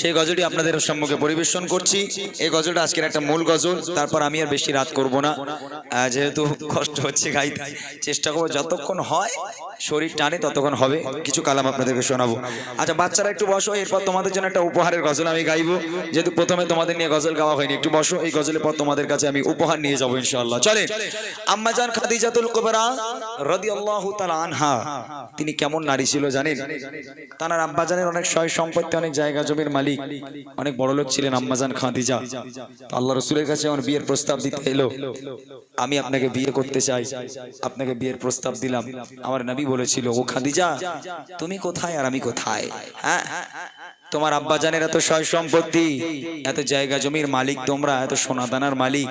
সেই গজলটি আপনাদের সম্মুখে পরিবেশন করছি। এই গজলটা আজকের একটা মূল গজল, তারপর আমি আর বেশি রাত করব না, যেহেতু কষ্ট হচ্ছে গাইতে। চেষ্টা করবো যতক্ষণ হয় শরীর টানে ততক্ষণ হবে, কিছু কালাম আপনাদেরকে শোনাবো। আচ্ছা বাচ্চারা একটু বসো, এরপর তোমাদের জন্য একটা উপহারের গজল আমি গাইবো, যেহেতু প্রথমে তোমাদের নিয়ে গজল গাওয়া হয়নি। একটু বসো, এই গজলের পর তোমাদের কাছে আমি উপহার নিয়ে যাবো ইনশাআল্লাহ। চলে আম্মাজান খাদিজাতুল কুবরা রাদিয়াল্লাহু তাআলা আনহা, তিনি কেমন নারী ছিল জানেন? তার আব্বাজানের অনেক সয় সম্পত্তি, অনেক জায়গা জমির মালিক, অনেক বড় লোক ছিলেন আম্মাজান খাদিজা। আল্লাহ রাসূলের কাছে আমার বিয়ের প্রস্তাব দিতে এলো, আমি আপনাকে বিয়ে করতে চাই, আপনাকে বিয়ের প্রস্তাব দিলাম। আমার নবী বলেছিল, ও খাদিজা তুমি কোথায় আর আমি কোথায়? হ্যাঁ, তোমার আব্বাজানের এত সয় সম্পত্তি, এত জায়গা জমির মালিক তোমরা, এত সোনাদানার মালিক,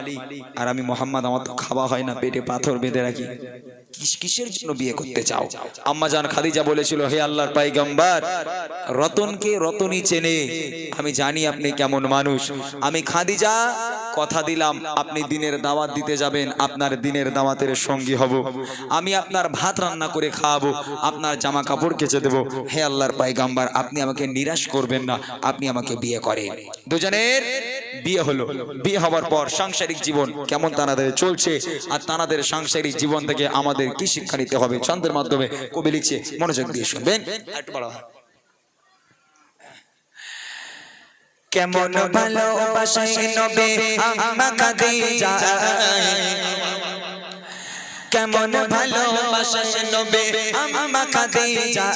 আর আমি মোহাম্মদ, আমার তো খাওয়া হয় না, পেটে পাথর বেঁধে রাখি, কিসের জন্য বিয়ে করতে চাও? আম্মাজান খাদিজা বলেছিল, হে আল্লাহর পয়গম্বর, রতনকে রতনই চেনে, আমি জানি আপনি কেমন মানুষ। আমি খাদিজা কথা দিলাম, আপনি দিনের দাওয়াত দিতে যাবেন, আপনার দিনের দাওয়াতের সঙ্গী হব, আমি আপনার ভাত রান্না করে খাওয়াবো, আপনার জামা কাপড় কেচে দেবো। হে আল্লাহর পয়গম্বর, আপনি আমাকে নিরাশ করবেন না, আপনি আমাকে বিয়ে করেন। দুজনের বিয়ে হলো। বিয়ে হওয়ার পর সাংসারিক জীবন কেমন তানাদের চলছে, আর তানাদের সাংসারিক জীবন থেকে আমাদের কি শিক্ষা নিতে হবে, ছন্দের মাধ্যমে কবি লিখছে, মনোযোগ দিয়ে শুনবেন। কেমন ভালোবাসায় নবী আম্মা খাদিজা, কেমন ভালোবাসায় নবী আম্মা খাদিজা,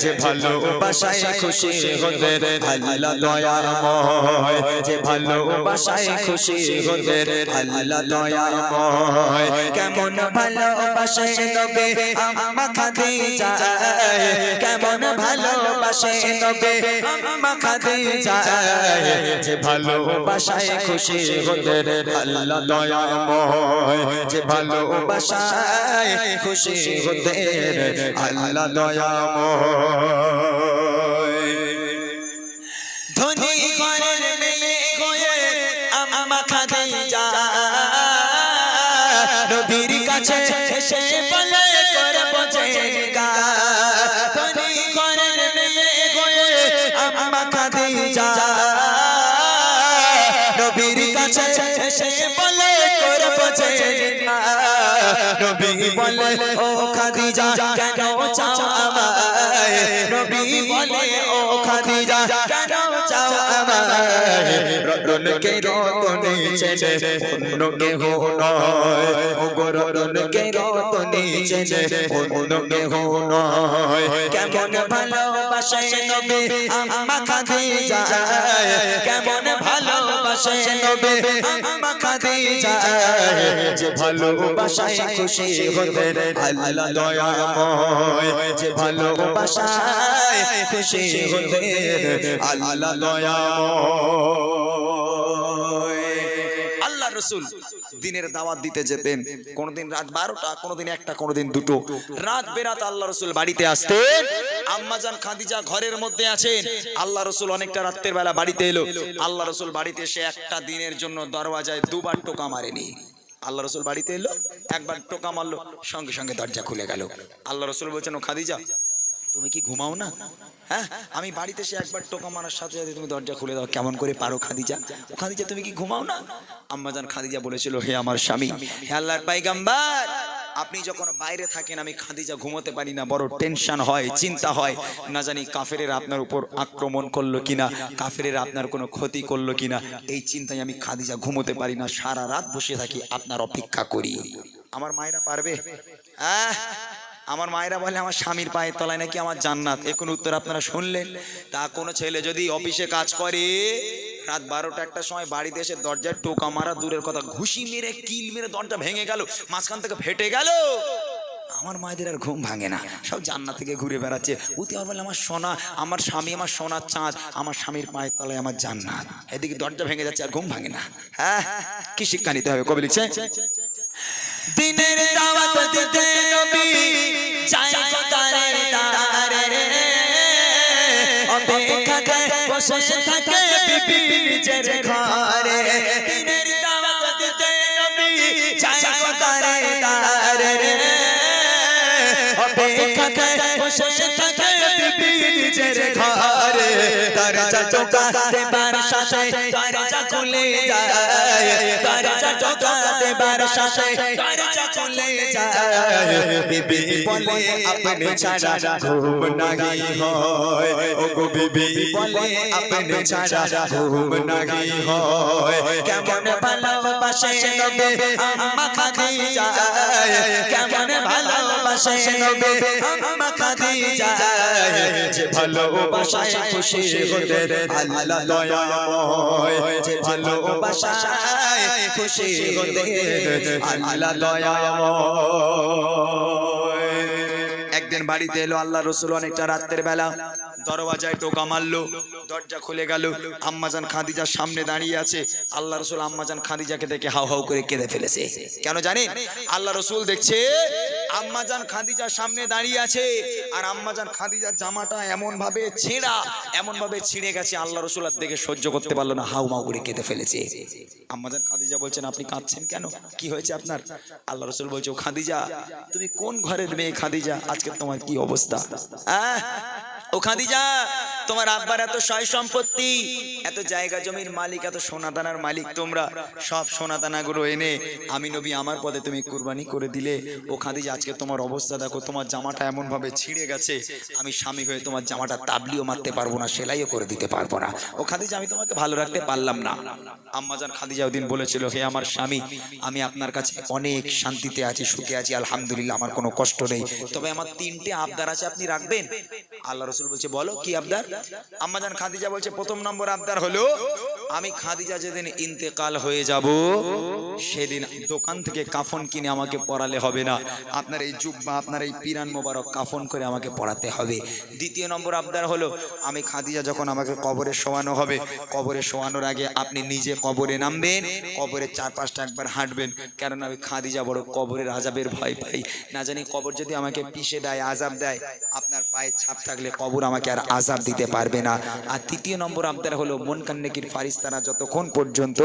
যে ভালোবাসায় খুশি হতেন আল্লাহ দয়াময়, যে ভালোবাসায় খুশি হতেন আল্লাহ দয়াময়। কেমন ভালোবাসায় নবী আম্মা খাদিজা, কেমন ভালোবাসায় নবী আম্মা খাদিজা, যে ভালোবাসায় খুশি হতেন আল্লাহ দয়াময়, যে ভালোবাসায় খুশি হতেন আল্লাহ দয়াময়। ধনী ঘরের মেয়ে হয়ে আম্মা খাদিজা নবীর কাছে এসে বলে করব জিনকা, ধনী ঘরের মেয়ে হয়ে আম্মা খাদিজা নবীর কাছে এসে বলে করব জিনকা। নবী বলে, ও খাদিজা কেন চাও আমায়, নবী বলে, ও খাদিজা কেন চাও আমায়, রতনকে রতনে চেনে অন্য কেহ নয়, ও গো রতনকে রতনে চেনে অন্য কেহ নয়। কেমন ভালোবাসায় নবী আম্মা খাদিজা, কেমন ভালোবাসায় নবী আম্মা খাদিজা, যে ভালোবাসায় খুশি হতেন আল্লাহ দয়াময়, যে ভালোবাসায় খুশি হতেন আল্লাহ দয়াময়। আল্লাহ রাসূল দিনের দাওয়াত দিতে যেতেন, কোনদিন রাত 12টা, কোনদিন 1টা, কোনদিন 2টো, রাত বেরাত আল্লাহ রাসূল বাড়িতে আসতেন। আম্মাজান খাদিজা ঘরের মধ্যে আছেন, আল্লাহ রাসূল অনেকটা রাতের বেলা বাড়িতে এলো। আল্লাহ রাসূল বাড়িতে এসে একটা দিনের জন্য দরওয়াজায় দুবার টোকা মারেনি। আল্লাহ রাসূল বাড়িতে এলো, একবার টোকা মারলো, সঙ্গে সঙ্গে দরজা খুলে গেল। আল্লাহ রাসূল বলছেন, ও খাদিজা তুমি কি ঘুমাও না? হ্যাঁ, আমি বাড়িতে এসে একবার টোকা মারার সাথে সাথে তুমি দরজা খুলে দাও, কেমন করে পারো খাদিজা? ও খাদিজা তুমি কি ঘুমাও না? আম্মাজান খাদিজা বলেছিল, হে আমার স্বামী, হে আল্লাহর পয়গম্বর, আপনি যখন বাইরে থাকেন আমি খাদিজা ঘুমোতে পারি না, বড় টেনশন হয়, চিন্তা হয়, না জানি কাফেরেরা আপনার উপর আক্রমণ করলো কিনা, কাফেরেরা আপনার কোনো ক্ষতি করলো কিনা, এই চিন্তায় আমি খাদিজা ঘুমোতে পারি না, সারা রাত বসে থাকি, আপনার অপেক্ষা করি। আমার মায়েরা পারবে? আমার মায়েরা বলে আমার স্বামীর পায়ের তলায় নাকি আমার জান্নাত। এখন উত্তর আপনারা শুনলেন। তা কোনো ছেলে যদি অফিসে কাজ করে রাত 12টা 1টার সময় বাড়িতে এসে দরজায় টোকা মারা দূরের কথা, ঘুষি মেরে কিল মেরে দরজা ভেঙে গেল, মাঝখান থেকে ফেটে গেল, আমার মায়েদের আর ঘুম ভাঙে না, সব জান্নাত থেকে ঘুরে বেড়াচ্ছে। উতি আর বলে আমার সোনা, আমার স্বামী আমার সোনার চাঁদ, আমার স্বামীর পায়ের তলায় আমার জান্নাত, এদিকে দরজা ভেঙে যাচ্ছে আর ঘুম ভাঙে না। হ্যাঁ, কি শিক্ষা নিতে হবে? কবি লিখছে, দিনের দাওয়াত দিতে নবী যায় গো দারে দারে, অপেক্ষাতে বসে থাকে বিবি নিজের ঘরে। দিনের দাওয়াত দিতে নবী যায় গো দারে দারে, অপেক্ষাতে বসে থাকে বিবি নিজের ঘরে। দরজা টোকা দেবার সাথে দরজা খুলে যায়, দরজা টোকা দেবার সাথে দরজা খুলে যায়। বিবি বলে আপনি ছাড়া ঘুম নাহি হয়, ও গো বিবি বলে আপনি ছাড়া ঘুম নাহি হয়। কেমন ভালোবাসে নবী আম্মা খাদিজা, কেমন ভালোবাসে নবী আম্মা খাদিজা, যে ভালোবাসায় খুশি হতে আল্লাহ দয়াময়, যে ভালোবাসায় খুশি হতে আল্লাহ দয়াময়। একদিন বাড়িতে এলো আল্লাহ রসুল অনেকটা রাতের বেলা, দরওয়াজায় টোকা মারলো, দরজা খুলে গেল। আম্মাজান খাদিজার সামনে দাঁড়িয়ে আছে। আল্লাহ রসুল আম্মাজান খাদিজাকে দেখে হাউ হাউ করে কেঁদে ফেলেছে। কেন জানেন? আল্লাহ রসুল দেখছে আম্মাজান খাদিজার সামনে দাঁড়িয়ে আছে, আর আম্মাজান খাদিজার জামাটা এমন ভাবে ছেঁড়া, এমন ভাবে ছিঁড়ে গেছে। আল্লাহ রসুল আর দেখে সহ্য করতে পারলো না, হাউ মাউ করে কেঁদে ফেলেছে। আম্মাজান খাদিজা বলছেন, আপনি কাঁদছেন কেন? কি হয়েছে আপনার? আল্লাহ রসুল বলছে, ও খাদিজা, তুমি কোন ঘরের মেয়ে খাদিজা? আজকে তোমার কি অবস্থা? ও খাদিজা, তোমার আব্বার এত সয় সম্পত্তি, এত জায়গা জমির মালিক, এত সোনাদানার মালিক তোমরা, সব সোনাদানাগুলো এনে আমি নবী আমার পদে তুমি কুরবানি করে দিলে। ও খাদিজা, আজকে তোমার অবস্থা দেখো, তোমার জামাটা এমন ভাবে ছিঁড়ে গেছে, আমি স্বামী হয়ে তোমার জামাটা তাবলিও মারতে পারবো না, সেলাইও করে দিতে পারবো না। ও খাদিজা, আমি তোমাকে ভালো রাখতে পারলাম না। আম্মাজান খাদিজা ওদিন বলেছিল, হে আমার স্বামী, আমি আপনার কাছে অনেক শান্তিতে আছি, সুখে আছি, আলহামদুলিল্লাহ, আমার কোনো কষ্ট নেই, তবে আমার তিনটে আবদার আছে, আপনি রাখবেন? আল্লাহ রসুল বলছে, বলো কি আবদার? আম্মাজান খাদিজা বলছে, প্রথম নম্বর আবদার হলো, আমি খাদিজা যেদিন ইন্তেকাল হয়ে যাব সেদিন দোকান থেকে কাফন কিনে আমাকে পরালে হবে না, আপনার এই জুব্বা, আপনার এই পিরান মোবারক কাফন করে আমাকে পরাতে হবে। দ্বিতীয় নম্বর আবদার হলো, আমি খাদিজা যখন আমাকে কবরে শোয়ানো হবে, কবরে শোয়ানোর আগে আপনি নিজে কবরে নামবেন, কবরের চারপাশটা একবার হাঁটবেন, কারণ আমি খাদিজা বড় কবরের আযাবের ভয় পাই, না জানি কবর যদি আমাকে পিষে দেয়, আযাব দেয়, আপনার পায়ে ছাপ থাকলে কবর আমাকে আর আযাব দিতে পারবে না। আর তৃতীয় নম্বর আবদার হলো, মুনকার নেকির ফারিস্তারা যতক্ষণ পর্যন্ত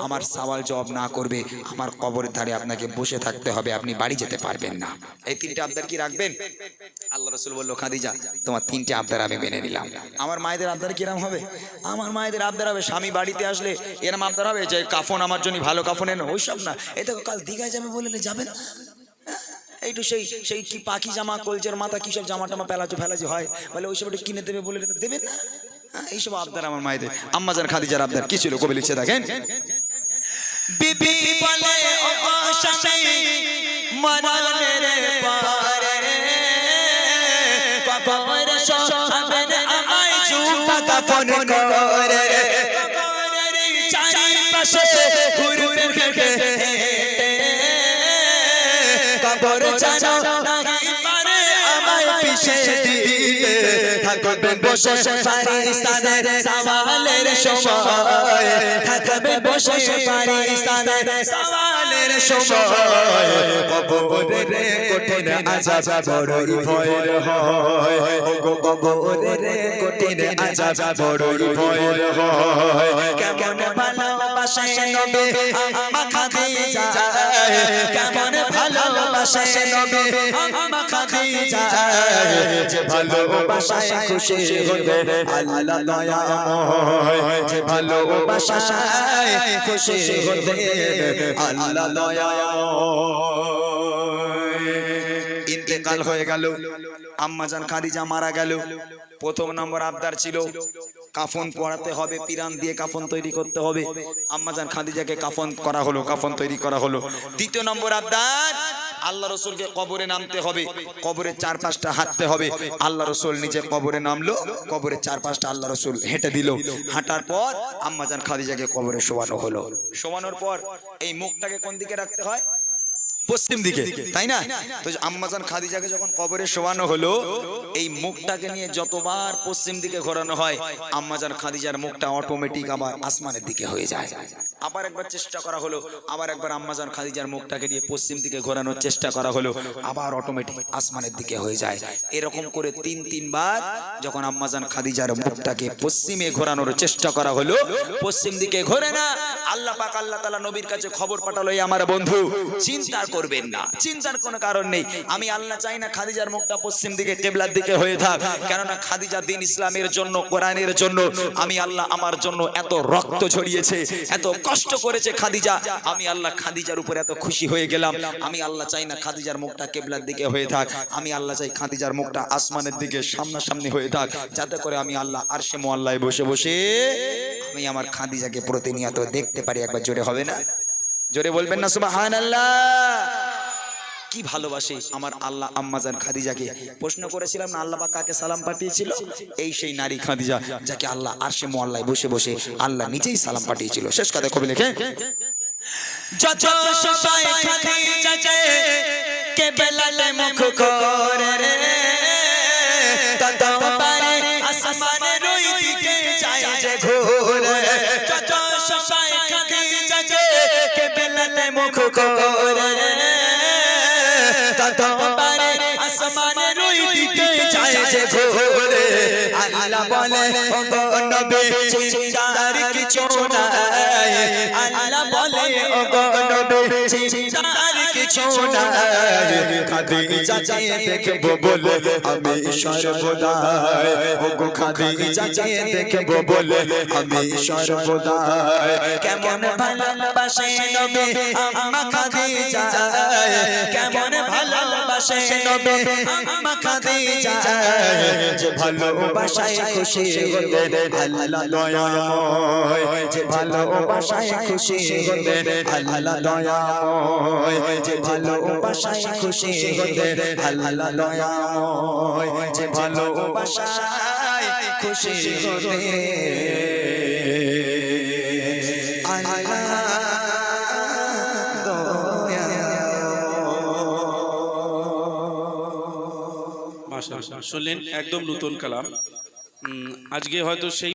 আমার সওয়াল জবাব না করবে, আমার কবরের ধারে আপনাকে বসে থাকতে হবে, আপনি বাড়ি যেতে পারবেন না। এই তিনটে আবদার কি রাখবেন? আল্লাহ রসুল বলল, খাদিজা, তোমার তিনটে আবদার আমি মেনে নিলাম। আমার মায়েদের আবদার কিরম হবে? আমার মায়েদের আবদার হবে, স্বামী বাড়িতে আসলে এরম আবদার হবে যে কাফন আমার জন্য ভালো কাফন এনো, ওইসব না। এই দেখো, কাল দীঘায় যাবে বললে যাবেন, এইটু সেই সেই কি পাখি জামা, কলচের মাথা, কি সব জামা টামা পেলাচো ফেলাচো হয়, বলে ওইসব একটু কিনে দেবে বলে দেবেন না। এইসব আবদার আমার মায়েদের। আম্মাজান খাদিজার আবদার কি ছিল? কবি লিখছে, দেখেন, বিবি বলে, ও স্বামী, মরণের পরে কবরে শোয়াবেন আমায় জুব্বা কাফন করে, কবরের চারিপাশে ঘুরবে হেঁটে হেঁটে, কবর জানো নাহি পারে আমায় পিষে দিতে, থাকবেন বসে ফারিস্তাদের সওয়ালের সময়, থাকবেন বসে ফারিস্তাদের সওয়ালের সময়, কবরের কঠিন আযাব বড়ই ভয়ের হয়, ও গো কবরের কঠিন আযাব বড়ই ভয়ের হয়। কেমন ভালোবাসে নবী আম্মা খাদিজা, কেমন ভালোবাসে নবী আম্মা খাদিজা, যে ভালোবাসায় খুশি হতে আল্লাহ দয়াময়, যে ভালোবাসায় খুশি হতে আল্লাহ দয়াময়। ইন্তেকাল হয়ে গেল, আম্মাজান খাদিজা মারা গেল। প্রথম নম্বর আবদার ছিল, কাফন পরাতে হবে, পিরান দিয়ে কাফন তৈরি করতে হবে। আম্মাজান খাদিজাকে কাফন করা হলো, কাফন তৈরি করা হলো। দ্বিতীয় নম্বর আবদার, আল্লাহ রসুলকে কবরে নামতে হবে, কবরের চারপাশটা হাঁটতে হবে। আল্লাহ রসুল নিজে কবরে নামলো, কবরের চারপাশটা আল্লাহ রসুল হেঁটে দিল। হাঁটার পর আম্মাজান খাদিজাকে কবরে শোয়ানো হলো। শোয়ানোর পর এই মুখটাকে কোন দিকে রাখতে হয়? পশ্চিম দিকে, তাই না? তো আম্মাজান খাদিজাকে যখন কবরে শোয়ানো হলো, এই মুখটাকে নিয়ে যতবার পশ্চিম দিকে ঘোরানো হয়, আম্মাজান খাদিজার মুখটা অটোমেটিক আবার আসমানের দিকে হয়ে যায়। আবার একবার চেষ্টা করা হলো, আবার একবার আম্মাজান খাদিজার মুখটাকে নিয়ে পশ্চিম দিকে ঘোরানোর চেষ্টা করা হলো, আবার অটোমেটিক আসমানের দিকে হয়ে যায়। এরকম করে তিনবার যখন আম্মাজান খাদিজার মুখটাকে পশ্চিমে ঘোরানোর চেষ্টা করা হলো, পশ্চিম দিকে ঘোরে না, আল্লাহ পাক আল্লাহ তাআলা নবীর কাছে খবর পাঠালো, এই আমার বন্ধু চিন্তা করবেন না, চিন্তার কোনো কারণ নেই। আমি আল্লাহ চাই না খাদিজার মুখটা পশ্চিম দিকে কিবলার দিকে হয়ে থাক, কেননা খাদিজা দ্বীন ইসলামের জন্য, কোরআনের জন্য, আমি আল্লাহ আমার জন্য এত রক্ত ঝরিয়েছে, এত কষ্ট করেছে খাদিজা, আমি আল্লাহ খাদিজার উপর এত খুশি হয়ে গেলাম। আমি আল্লাহ চাই না খাদিজার মুখটা কিবলার দিকে হয়ে থাক, আমি আল্লাহ চাই খাদিজার মুখটা আসমানের দিকে সামনাসামনি হয়ে থাক, যাতে করে আমি আল্লাহ আরশে মুআল্লায় বসে বসে আমি আমার খাদিজাকে প্রতিনিয়ত দেখতে পারি। একবার জোরে হবে না? জোরে বলবেন না সুবহানাল্লাহ? কি ভালোবাসে আমার আল্লাহ আম্মাজান খাদিজাকে। প্রশ্ন করেছিলাম না আল্লাহ পাক কাকে সালাম পাঠিয়েছিল? এই সেই নারী খাদিজা, যাকে আল্লাহ আরশে মুআল্লায় বসে বসে আল্লাহ নিজেই সালাম পাঠিয়েছিল। শেষ কথা কবি লেখে, যত সবাই খাদিজাকে কিবলাতে মুখ করে রে, তত পারে আসমানের ওই দিকে যায় যে ঘুরে। যত সবাই খাদিজাকে কিবলাতে মুখ করে রে, তত পারে আসমানের ওই দিকে যায় যে ঘুরে। আল্লাহ বলে ও গো নবী চিন্তার কিছু নাই, আল্লাহ বলে ও গো নবী চিন্তার কিছু নাই। খাদিজাকে দেখবো বলে আমি সর্বদাই, ও গো খাদিজাকে দেখবো বলে আমি সর্বদাই। কেমন ভালোবাসে নবী আম্মা খাদিজা, কেমন ভালোবাসে নবী আম্মা খাদিজা, যে ভালোবাসায় খুশি হলেন আল্লাহ দয়াময়, যে ভালোবাসায় খুশি হলেন আল্লাহ দয়াময়, যে ভালোবাসায় খুশি হলেন আল্লাহ দয়াময়, যে ভালোবাসায় খুশি হলেন আল্লাহ মাশাআল্লাহ। শুনলেন একদম নতুন কালাম। আজকে হয়তো সেই